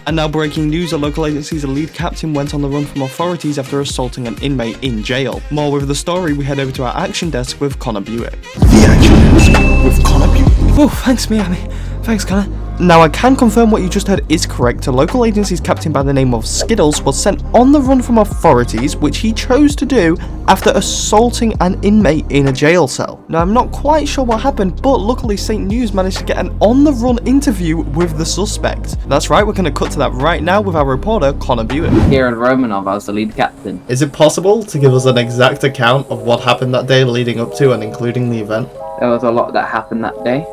And now breaking news, a local agency's lead captain went on the run from authorities after assaulting an inmate in jail. More with the story, we head over to our action desk with Connor Buick. The action desk with Connor Buick. Oh, thanks Miami. Thanks Connor. Now I can confirm what you just heard is correct. A local agency's captain by the name of Skittles was sent on the run from authorities, which he chose to do after assaulting an inmate in a jail cell. Now I'm not quite sure what happened, but luckily St. News managed to get an on-the-run interview with the suspect. That's right, we're going to cut to that right now with our reporter Connor Buick. Here in Romanov, I was the lead captain. Is it possible to give us an exact account of what happened that day leading up to and including the event? There was a lot that happened that day.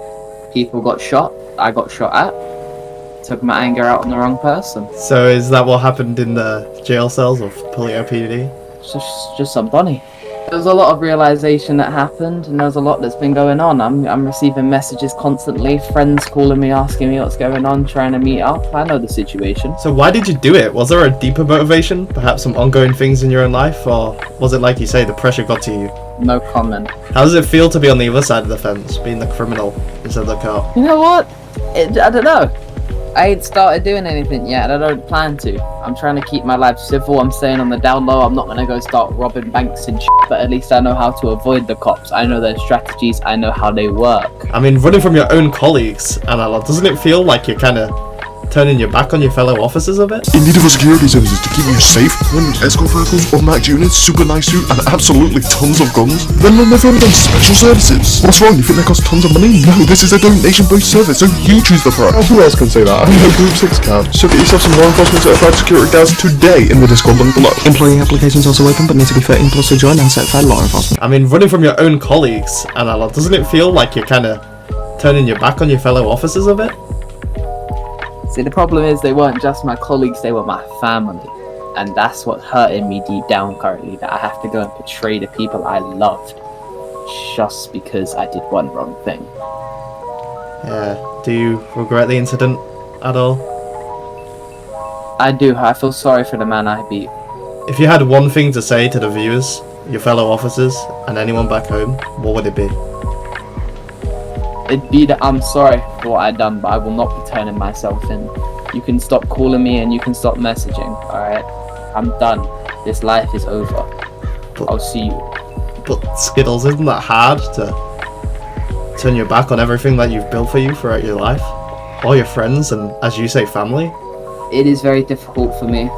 People got shot. I got shot at. Took my anger out on the wrong person. So is that what happened in the jail cells of Paleto PD? It's just some bunny. There was a lot of realization that happened, and there's a lot that's been going on. I'm receiving messages constantly, friends calling me, asking me what's going on, trying to meet up. I know the situation. So why did you do it? Was there a deeper motivation? Perhaps some ongoing things in your own life? Or was it like you say, the pressure got to you? No comment. How does it feel to be on the other side of the fence, being the criminal instead of the cop? You know what? I don't know. I ain't started doing anything yet, and I don't plan to. I'm trying to keep my life civil. I'm staying on the down low. I'm not going to go start robbing banks and shit, but at least I know how to avoid the cops. I know their strategies. I know how they work. I mean, running from your own colleagues, Anna, doesn't it feel like you're kind of turning your back on your fellow officers a bit? In need of security services to keep you safe, then escort vehicles, automatic units, super nice suit, and absolutely tons of guns. Then run their phone on special services. What's wrong? You think they cost tons of money? No, this is a donation-based service, so you choose the price. Who else can say that? I know Group 6 can. So get yourself some law enforcement certified security guards today in the Discord link below. Employee applications also open, but need to be 13 plus to join and certified law enforcement. I mean, running from your own colleagues, Anna, doesn't it feel like you're kind of turning your back on your fellow officers a bit? See, the problem is they weren't just my colleagues, they were my family. And that's what's hurting me deep down currently, that I have to go and betray the people I loved just because I did one wrong thing. Yeah, do you regret the incident at all? I do. I feel sorry for the man I beat. If you had one thing to say to the viewers, your fellow officers, and anyone back home, what would it be? It'd be that I'm sorry for what I done, but I will not be turning myself in. You can stop calling me and you can stop messaging, alright? I'm done. This life is over. I'll see you. But Skittles, isn't that hard to turn your back on everything that you've built for you throughout your life? All your friends and, as you say, family? It is very difficult for me.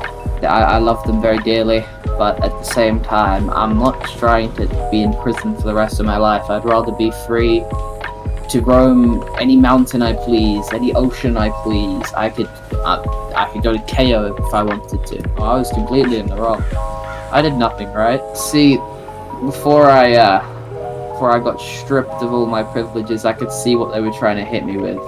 I love them very dearly, but at the same time, I'm not trying to be in prison for the rest of my life. I'd rather be free to roam any mountain I please, any ocean I please. I could go to KO if I wanted to. Oh, I was completely in the wrong. I did nothing, right? See, before I got stripped of all my privileges, I could see what they were trying to hit me with.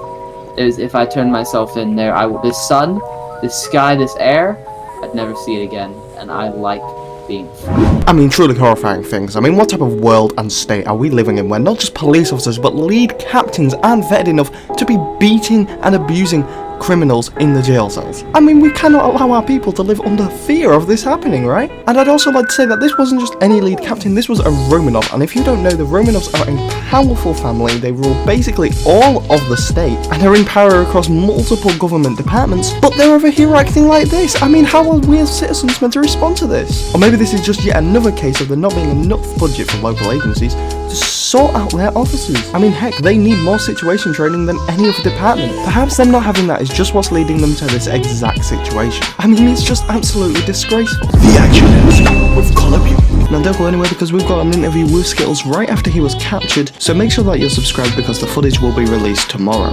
It was if I turned myself in there, this sun, this sky, this air, I'd never see it again. And I like being free. I mean, truly horrifying things. I mean, what type of world and state are we living in where not just police officers, but lead captains aren't vetted enough to be beating and abusing criminals in the jail cells? I mean, we cannot allow our people to live under fear of this happening, right? And I'd also like to say that this wasn't just any lead captain, this was a Romanov, and if you don't know, the Romanovs are a powerful family. They rule basically all of the state, and they're in power across multiple government departments, but they're over here acting like this. I mean, how are we as citizens meant to respond to this? Or maybe this is just yet another case of there not being enough budget for local agencies to sort out their officers. I mean, heck, they need more situation training than any other department. Perhaps them not having that is just what's leading them to this exact situation. I mean, it's just absolutely disgraceful. The action desk with Connor Buick. Now don't go anywhere because we've got an interview with Skittles right after he was captured, so make sure that you're subscribed because the footage will be released tomorrow.